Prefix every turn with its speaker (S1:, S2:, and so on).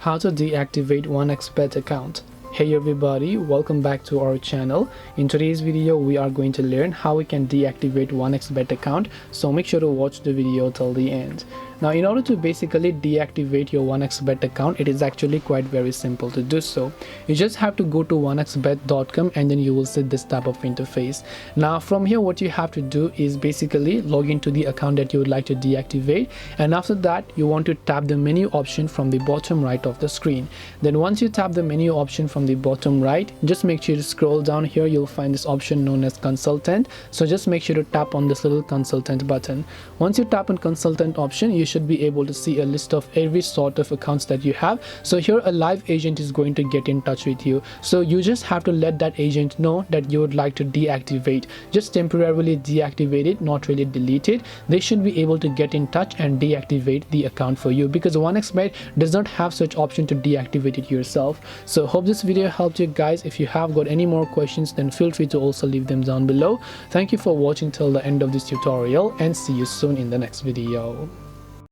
S1: how to deactivate 1xbet account. Hey everybody, welcome back to our channel. In today's video we are going to learn how we can deactivate 1xbet account, so make sure to watch the video till the end. Now in order to basically deactivate your 1xbet account, it is actually quite very simple to do so. You just have to go to 1xbet.com and then you will see this type of interface. Now from here what you have to do is basically log into the account that you would like to deactivate, and after that you want to tap the menu option from the bottom right of the screen. Then once you tap the menu option from the bottom right, just make sure to scroll down here. You'll find this option known as consultant, so just make sure to tap on this little consultant button. Once you tap on consultant option, you should be able to see a list of every sort of accounts that you have. So here a live agent is going to get in touch with you, so you just have to let that agent know that you would like to deactivate, just temporarily deactivate it, not really delete it. They should be able to get in touch and deactivate the account for you, because 1xbet does not have such option to deactivate it yourself. So hope this video helped you guys. If you have got any more questions, then feel free to also leave them down below. Thank you for watching till the end of this tutorial, and see you soon in the next video.